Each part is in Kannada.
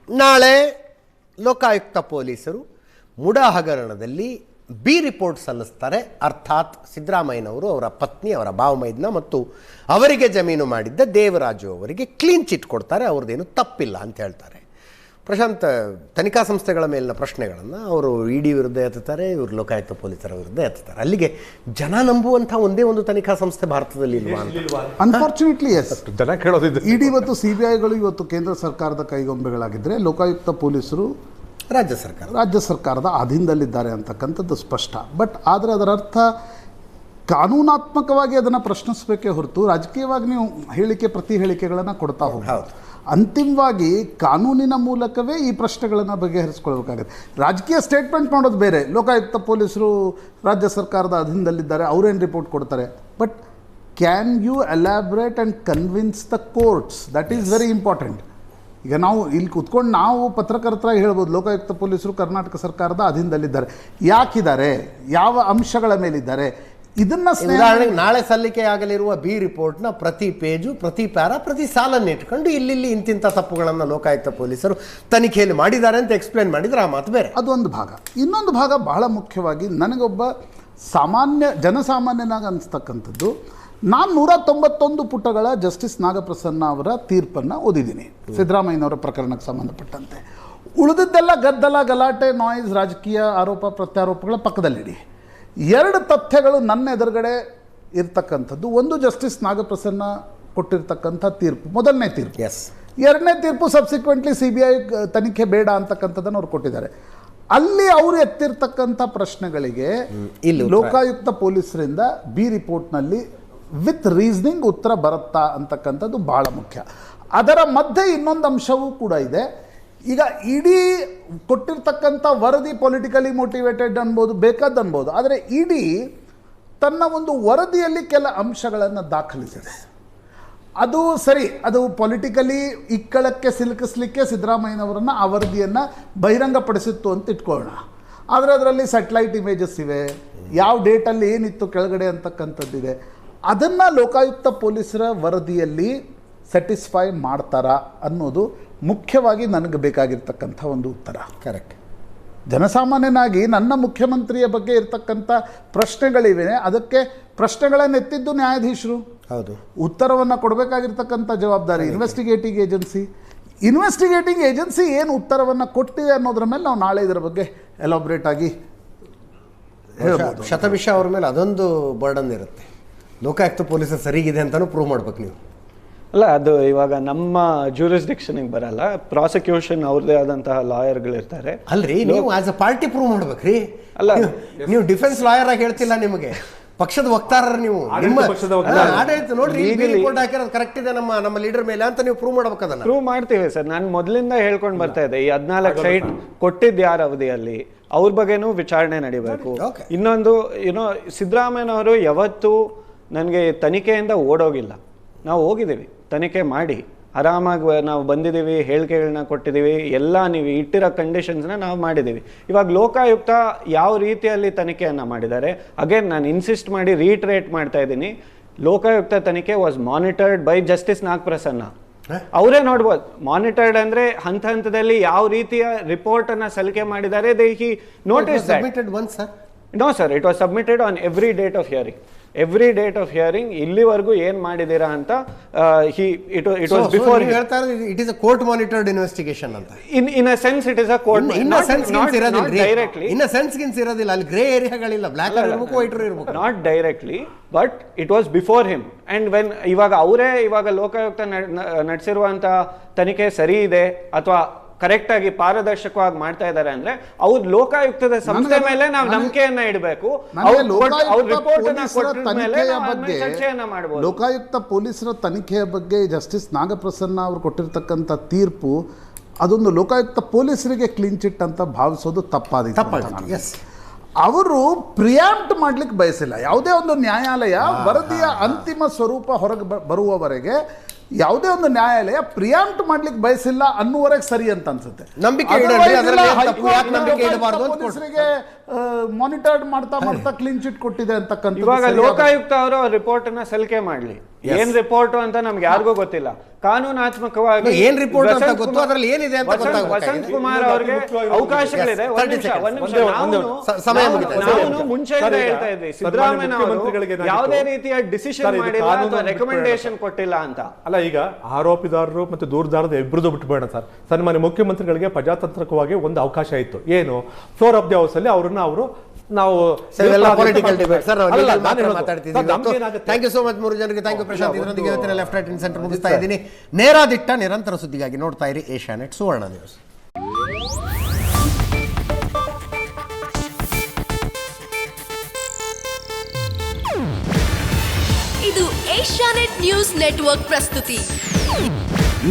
ನಾಳೆ ಲೋಕಾಯುಕ್ತ ಪೊಲೀಸರು ಮುಡಾ ಹಗರಣದಲ್ಲಿ ಬಿ ರಿಪೋರ್ಟ್ ಸಲ್ಲಿಸ್ತಾರೆ. ಅರ್ಥಾತ್ ಸಿದ್ದರಾಮಯ್ಯನವರು, ಅವರ ಪತ್ನಿ, ಅವರ ಭಾವಮೈದ್ನ ಮತ್ತು ಅವರಿಗೆ ಜಮೀನು ಮಾಡಿದ್ದ ದೇವರಾಜು ಅವರಿಗೆ ಕ್ಲೀನ್ ಚಿಟ್ ಕೊಡ್ತಾರೆ. ಅವ್ರದ್ದೇನು ತಪ್ಪಿಲ್ಲ ಅಂತ ಹೇಳ್ತಾರೆ. ಪ್ರಶಾಂತ್, ತನಿಖಾ ಸಂಸ್ಥೆಗಳ ಮೇಲಿನ ಪ್ರಶ್ನೆಗಳನ್ನು ಅವರು ಇಡಿ ವಿರುದ್ಧ ಎತ್ತುತ್ತಾರೆ, ಇವರು ಲೋಕಾಯುಕ್ತ ಪೊಲೀಸರ ವಿರುದ್ಧ ಎತ್ತುತ್ತಾರೆ. ಅಲ್ಲಿಗೆ ಜನ ನಂಬುವಂಥ ಒಂದೇ ಒಂದು ತನಿಖಾ ಸಂಸ್ಥೆ ಭಾರತದಲ್ಲಿ ಇಲ್ವಾ ಅಂತ. ಅನ್ಫಾರ್ಚುನೇಟ್ಲಿ ಎಸ್, ಜನ ಕೇಳೋದಿದ್ದು ಇಡಿ ಮತ್ತು ಸಿಬಿಐಗಳು ಇವತ್ತು ಕೇಂದ್ರ ಸರ್ಕಾರದ ಕೈಗೊಂಬೆಗಳಾಗಿದ್ದರೆ ಲೋಕಾಯುಕ್ತ ಪೊಲೀಸರು ರಾಜ್ಯ ಸರ್ಕಾರದ ಅಧೀನದಲ್ಲಿದ್ದಾರೆ ಅಂತಕ್ಕಂಥದ್ದು ಸ್ಪಷ್ಟ. ಬಟ್ ಆದರೆ ಅದರ ಅರ್ಥ ಕಾನೂನಾತ್ಮಕವಾಗಿ ಅದನ್ನು ಪ್ರಶ್ನಿಸಬೇಕೇ ಹೊರತು ರಾಜಕೀಯವಾಗಿ ನೀವು ಪ್ರತಿ ಹೇಳಿಕೆಗಳನ್ನು ಕೊಡ್ತಾ ಹೋಗ್ಬೋದು. ಅಂತಿಮವಾಗಿ ಕಾನೂನಿನ ಮೂಲಕವೇ ಈ ಪ್ರಶ್ನೆಗಳನ್ನು ಬಗೆಹರಿಸ್ಕೊಳ್ಬೇಕಾಗುತ್ತೆ. ರಾಜಕೀಯ ಸ್ಟೇಟ್ಮೆಂಟ್ ಮಾಡೋದು ಬೇರೆ. ಲೋಕಾಯುಕ್ತ ಪೊಲೀಸರು ರಾಜ್ಯ ಸರ್ಕಾರದ ಅಧೀನದಲ್ಲಿದ್ದಾರೆ, ಅವರೇನು ರಿಪೋರ್ಟ್ ಕೊಡ್ತಾರೆ. But can you elaborate and convince the courts? That is very important. ಈಗ ನಾವು ಇಲ್ಲಿ ಕೂತ್ಕೊಂಡು ನಾವು ಪತ್ರಕರ್ತರಾಗಿ ಹೇಳ್ಬೋದು, ಲೋಕಾಯುಕ್ತ ಪೊಲೀಸರು ಕರ್ನಾಟಕ ಸರ್ಕಾರದ ಅಧೀನದಲ್ಲಿದ್ದಾರೆ. ಯಾಕಿದ್ದಾರೆ, ಯಾವ ಅಂಶಗಳ ಮೇಲಿದ್ದಾರೆ, ಇದನ್ನು ಉದಾಹರಣೆಗೆ ನಾಳೆ ಸಲ್ಲಿಕೆ ಆಗಲಿರುವ ಬಿ ರಿಪೋರ್ಟ್ನ ಪ್ರತಿ ಪೇಜು, ಪ್ರತಿ ಪ್ಯಾರಾ, ಪ್ರತಿ ಸಾಲನ್ನು ಇಟ್ಕೊಂಡು ಇಲ್ಲಿ ಇಂತಿಂಥ ತಪ್ಪುಗಳನ್ನು ಲೋಕಾಯುಕ್ತ ಪೊಲೀಸರು ತನಿಖೆಯಲ್ಲಿ ಮಾಡಿದ್ದಾರೆ ಅಂತ ಎಕ್ಸ್ಪ್ಲೇನ್ ಮಾಡಿದರೆ ಆ ಮಾತು ಬೇರೆ. ಅದೊಂದು ಭಾಗ. ಇನ್ನೊಂದು ಭಾಗ ಬಹಳ ಮುಖ್ಯವಾಗಿ ನನಗೊಬ್ಬ ಜನಸಾಮಾನ್ಯನಾಗಿ ಅನಿಸ್ತಕ್ಕಂಥದ್ದು, ನಾನು 191 ಪುಟಗಳ ಜಸ್ಟಿಸ್ ನಾಗಪ್ರಸನ್ನ ಅವರ ತೀರ್ಪನ್ನು ಓದಿದ್ದೀನಿ ಸಿದ್ದರಾಮಯ್ಯನವರ ಪ್ರಕರಣಕ್ಕೆ ಸಂಬಂಧಪಟ್ಟಂತೆ. ಉಳಿದಿದ್ದೆಲ್ಲ ಗದ್ದಲ, ಗಲಾಟೆ, ನಾಯ್ಸ್, ರಾಜಕೀಯ ಆರೋಪ ಪ್ರತ್ಯಾರೋಪಗಳ ಪಕ್ಕದಲ್ಲಿಡಿ. 2 ತಥ್ಯಗಳು ನನ್ನ ಎದುರುಗಡೆ ಇರ್ತಕ್ಕಂಥದ್ದು. ಒಂದು, ಜಸ್ಟಿಸ್ ನಾಗಪ್ರಸನ್ನ ಕೊಟ್ಟಿರ್ತಕ್ಕಂಥ ತೀರ್ಪು, ಮೊದಲನೇ ತೀರ್ಪು. ಎರಡನೇ ತೀರ್ಪು ಸಬ್ಸಿಕ್ವೆಂಟ್ಲಿ CBI ತನಿಖೆ ಬೇಡ ಅಂತಕ್ಕಂಥದ್ದನ್ನು ಅವ್ರು ಕೊಟ್ಟಿದ್ದಾರೆ. ಅಲ್ಲಿ ಅವರು ಎತ್ತಿರ್ತಕ್ಕಂಥ ಪ್ರಶ್ನೆಗಳಿಗೆ ಲೋಕಾಯುಕ್ತ ಪೊಲೀಸರಿಂದ ಬಿ ರಿಪೋರ್ಟ್ನಲ್ಲಿ ವಿತ್ ರೀಸನಿಂಗ್ ಉತ್ತರ ಬರುತ್ತಾ ಅಂತಕ್ಕಂಥದ್ದು ಬಹಳ ಮುಖ್ಯ. ಅದರ ಮಧ್ಯೆ ಇನ್ನೊಂದು ಅಂಶವೂ ಕೂಡ ಇದೆ. ಈಗ ಇಡೀ ಕೊಟ್ಟಿರ್ತಕ್ಕಂಥ ವರದಿ ಪೊಲಿಟಿಕಲಿ ಮೋಟಿವೇಟೆಡ್ ಅನ್ಬೋದು, ಬೇಕಾದನ್ಬೋದು. ಆದರೆ ಇಡೀ ತನ್ನ ಒಂದು ವರದಿಯಲ್ಲಿ ಕೆಲ ಅಂಶಗಳನ್ನು ದಾಖಲಿಸಿದೆ. ಅದು ಸರಿ, ಅದು ಪೊಲಿಟಿಕಲಿ ಇಕ್ಕಳಕ್ಕೆ ಸಿಲುಕಿಸ್ಲಿಕ್ಕೆ ಸಿದ್ದರಾಮಯ್ಯನವರನ್ನು ಆ ವರದಿಯನ್ನು ಬಹಿರಂಗಪಡಿಸಿತ್ತು ಅಂತ ಇಟ್ಕೊಳ್ಳೋಣ. ಆದರೆ ಅದರಲ್ಲಿ ಸ್ಯಾಟಲೈಟ್ ಇಮೇಜಸ್ ಇವೆ, ಯಾವ ಡೇಟಲ್ಲಿ ಏನಿತ್ತು ಕೆಳಗಡೆ ಅಂತಕ್ಕಂಥದ್ದಿದೆ. ಅದನ್ನು ಲೋಕಾಯುಕ್ತ ಪೊಲೀಸರ ವರದಿಯಲ್ಲಿ ಸ್ಯಾಟಿಸ್ಫೈ ಮಾಡ್ತಾರಾ ಅನ್ನೋದು ಮುಖ್ಯವಾಗಿ ನನಗೆ ಬೇಕಾಗಿರ್ತಕ್ಕಂಥ ಒಂದು ಉತ್ತರ. ಕರೆಕ್ಟ್. ಜನಸಾಮಾನ್ಯನಾಗಿ ನನ್ನ ಮುಖ್ಯಮಂತ್ರಿಯ ಬಗ್ಗೆ ಇರ್ತಕ್ಕಂಥ ಪ್ರಶ್ನೆಗಳಿವೆ, ಅದಕ್ಕೆ ಪ್ರಶ್ನೆಗಳನ್ನು ಎತ್ತಿದ್ದು ನ್ಯಾಯಾಧೀಶರು. ಹೌದು. ಉತ್ತರವನ್ನು ಕೊಡಬೇಕಾಗಿರ್ತಕ್ಕಂಥ ಜವಾಬ್ದಾರಿ ಇನ್ವೆಸ್ಟಿಗೇಟಿಂಗ್ ಏಜೆನ್ಸಿ ಏನು ಉತ್ತರವನ್ನು ಕೊಟ್ಟಿದೆ ಅನ್ನೋದ್ರ ಮೇಲೆ ನಾವು ನಾಳೆ ಇದರ ಬಗ್ಗೆ ಎಲಾಬ್ರೇಟ್ ಆಗಿ ಹೇಳ್ಬೋದು. ಶತಭಿಷ ಅವ್ರ ಮೇಲೆ ಅದೊಂದು ಬರ್ಡನ್ ಇರುತ್ತೆ. ಲೋಕಾಯುಕ್ತ ಪೊಲೀಸರು ಸರಿಗಿದೆ ಅಂತಲೂ ಪ್ರೂವ್ ಮಾಡ್ಬೇಕು ನೀವು. ಅಲ್ಲ, ಅದು ಇವಾಗ ನಮ್ಮ ಜ್ಯೂರಿಸ್ಡಿಕ್ಷನ್ಗೆ ಬರಲ್ಲ. ಪ್ರಾಸಿಕ್ಯೂಷನ್ ಅವ್ರದೇ ಆದಂತಹ ಲಾಯರ್ಗಳಿರ್ತಾರೆ. ಅಲ್ರಿ, ನೀವು ಆಸ್ ಅ ಪಾರ್ಟಿ ಪ್ರೂವ್ ಮಾಡ್ಬೇಕ್ರಿ. ಅಲ್ಲ, ನೀವು ಡಿಫೆನ್ಸ್ ಲಾಯರ್ ಆಗಿ ಹೇಳ್ತಿಲ್ಲ, ನಿಮಗೆ ಪಕ್ಷದ ವಕ್ತಾರರು ನೀವು. ಆಡಳಿತ ನೋಡ್ರಿ, ರಿಪೋರ್ಟ್ ಹಾಕಿರೋದು ಕರೆಕ್ಟ್ ಇದೆ ನಮ್ಮ ಲೀಡರ್ ಮೇಲೆ ಅಂತ ನೀವು ಪ್ರೂವ್ ಮಾಡ್ಬೇಕು. ಅದನ್ನ ಪ್ರೂವ್ ಮಾಡ್ತೀವಿ ಸರ್. ನಾನು ಮೊದಲಿಂದ ಹೇಳ್ಕೊಂಡು ಬರ್ತಾ ಇದ್ದೆ, ಈ 14 ಸೈಟ್ ಕೊಟ್ಟಿದ್ದು ಯಾರ ಅವಧಿಯಲ್ಲಿ ಅವ್ರ ಬಗ್ಗೆನೂ ವಿಚಾರಣೆ ನಡಿಬೇಕು. ಇನ್ನೊಂದು, ಸಿದ್ದರಾಮಯ್ಯನವರು ಯಾವತ್ತೂ ನನಗೆ ತನಿಖೆಯಿಂದ ಓಡೋಗಿಲ್ಲ. ನಾವು ಹೋಗಿದ್ದೀವಿ, ತನಿಖೆ ಮಾಡಿ ಆರಾಮಾಗಿ ನಾವು ಬಂದಿದ್ದೀವಿ, ಹೇಳಿಕೆಗಳನ್ನ ಕೊಟ್ಟಿದ್ದೀವಿ, ಎಲ್ಲ ನೀವು ಇಟ್ಟಿರೋ ಕಂಡೀಷನ್ಸ್ನ ನಾವು ಮಾಡಿದ್ದೀವಿ. ಇವಾಗ ಲೋಕಾಯುಕ್ತ ಯಾವ ರೀತಿಯಲ್ಲಿ ತನಿಖೆಯನ್ನು ಮಾಡಿದ್ದಾರೆ, ಅಗೇನ್ ನಾನು ಇನ್ಸಿಸ್ಟ್ ಮಾಡಿ ರೀಟ್ರೇಟ್ ಮಾಡ್ತಾ ಇದ್ದೀನಿ, ಲೋಕಾಯುಕ್ತ ತನಿಖೆ was monitored by justice Nagaprasanna. ಅವರೇ ನೋಡ್ಬೋದು. ಮಾನಿಟರ್ಡ್ ಅಂದ್ರೆ ಹಂತದಲ್ಲಿ ಯಾವ ರೀತಿಯ ರಿಪೋರ್ಟ್ ಅನ್ನ ಸಲ್ಲಿಕೆ ಮಾಡಿದ್ದಾರೆ. No sir, it was submitted on every date of hearing. ಇಲ್ಲಿವರೆಗೂ ಏನ್ ಮಾಡಿದೀರಾ ಅಂತ it was before. It is a court monitored investigation ಅಂತ. In a sense it is a court. Directly in a sense ಗಿನ್ಸ್ ಇರೋದಿಲ್ಲ, ಅಲ್ಲಿ ಗ್ರೇ ಏರಿಯಾಗಳಿಲ್ಲ, ಬ್ಲಾಕ್ ಇರಬೇಕು, ವೈಟ್ ಇರಬೇಕು. Not directly, but it was before him. And when ಇವಾಗ ಲೋಕಾಯುಕ್ತ ನಡೆಸಿರುವಂತ ತನಿಖೆ ಸರಿ ಇದೆ ಅಥವಾ ಕರೆಕ್ಟ್ ಆಗಿ ಪಾರದರ್ಶಕವಾಗಿ ಮಾಡ್ತಾ ಇದ್ದಾರೆ ಅಂದ್ರೆ ಅವ್ರು ಲೋಕಾಯುಕ್ತದ ಸಂಸ್ಥೆ ಮೇಲೆ ನಾವು ನಂಬಿಕೆಯನ್ನ ಇಡಬೇಕು. ಲೋಕಾಯುಕ್ತ ಪೊಲೀಸರ ತನಿಖೆಯ ಬಗ್ಗೆ ಜಸ್ಟಿಸ್ ನಾಗಪ್ರಸನ್ನ ಅವರು ಕೊಟ್ಟಿರ್ತಕ್ಕಂಥ ತೀರ್ಪು, ಅದೊಂದು ಲೋಕಾಯುಕ್ತ ಪೊಲೀಸರಿಗೆ ಕ್ಲೀನ್ ಚಿಟ್ ಅಂತ ಭಾವಿಸೋದು ತಪ್ಪಾದಿತ್ತು. ಅವರು ಪ್ರಿಯಾಂಪ್ಟ್ ಮಾಡ್ಲಿಕ್ಕೆ ಬಯಸಿಲ್ಲ. ಯಾವುದೇ ಒಂದು ನ್ಯಾಯಾಲಯ ವರದಿಯ ಅಂತಿಮ ಸ್ವರೂಪ ಹೊರಗೆ ಬರುವವರೆಗೆ ಯಾವುದೇ ಒಂದು ನ್ಯಾಯಾಲಯ ಪ್ರಿಯಾಂಪ್ಟ್ ಮಾಡ್ಲಿಕ್ಕೆ ಬಯಸಿಲ್ಲ ಅನ್ನುವರೆಗೆ ಸರಿ ಅಂತ ಅನ್ಸುತ್ತೆ. ಮಾನಿಟರ್ಡ್ ಮಾಡ್ತಾ ಕ್ಲೀನ್ ಚಿಟ್ ಕೊಟ್ಟಿದೆ ಅಂತಕ್ಕಂಥ. ಇವಾಗ ಲೋಕಾಯುಕ್ತ ಅವರು ರಿಪೋರ್ಟ್ ಅನ್ನ ಸಲ್ಲಿಕೆ ಮಾಡ್ಲಿ, ಏನ್ ರಿಪೋರ್ಟ್ ಅಂತ ನಮ್ಗೆ ಯಾರಿಗೂ ಗೊತ್ತಿಲ್ಲ. ಕಾನೂನಾತ್ಮಕವಾಗಿ ಏನ್ ರಿಪೋರ್ಟ್ ಅಂತ ಗೊತ್ತು, ಅದ್ರಲ್ಲಿ ಏನಿದೆ ಅಂತ ವಸಂತ್ ಕುಮಾರ್ ಅವ್ರಿಗೆ ಅವಕಾಶಗಳಿದೆ. ಒಂದ್ ನಿಮಿಷ ಸಮಯ ಮುಗಿತಾ ಇದೆ. ನಾವು ಮುಂಚೆಯಿಂದ ಹೇಳ್ತಾ ಇದ್ವಿ, ಸಿದ್ದರಾಮಯ್ಯ ಅವರು ಯಾವುದೇ ರೀತಿಯ ಡಿಸಿಷನ್ ಮಾಡಿಲ್ಲ ಅಥವಾ ರೆಕಮೆಂಡೇಶನ್ ಕೊಟ್ಟಿಲ್ಲ ಅಂತ. ಅಲ್ಲ, ಈಗ ಆರೋಪಿದಾರರು ಮತ್ತು ದೂರದಾರರು ಇಬ್ಬರದು ಬಿಟ್ಬೇಡ ಸರ್. ಸನ್ಮಾನ್ಯ ಮುಖ್ಯಮಂತ್ರಿಗಳಿಗೆ ಪ್ರಜಾತಾಂತ್ರಿಕವಾಗಿ ಒಂದು ಅವಕಾಶ ಇತ್ತು. ಏನು, ಫ್ಲೋರ್ ಆಫ್ ದಿ ಹೌಸ್ ಅಲ್ಲಿ ನಾವು political debate sir. Thank you so much ಮೂರು ಜನರಿಗೆ. Thank you Prashant. ಇದರೊಂದಿಗೆ ಇವತ್ತಿನ ಲೆಫ್ಟ್ ರೈಟ್ ಇನ್ ಸೆಂಟರ್ ಮುಗಿಸ್ತಾ ಇದ್ದೀನಿ. ನೇರ ದಿಟ್ಟ ನಿರಂತರ ಸುದ್ದಿಗಾಗಿ ನೋಡ್ತಾ ಇರಿ ಏಷ್ಯಾನೆಟ್ ಸುವರ್ಣ ನ್ಯೂಸ್. ಇದು ಏಷ್ಯಾನೆಟ್ ನ್ಯೂಸ್ ನೆಟ್ವರ್ಕ್ ಪ್ರಸ್ತುತಿ.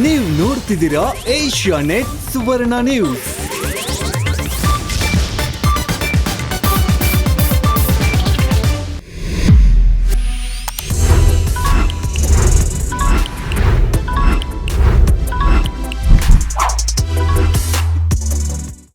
ನೀವು ನೋಡ್ತಿದ್ದೀರಾ ಏಷ್ಯಾನೆಟ್ ಸುವರ್ಣ ನ್ಯೂಸ್.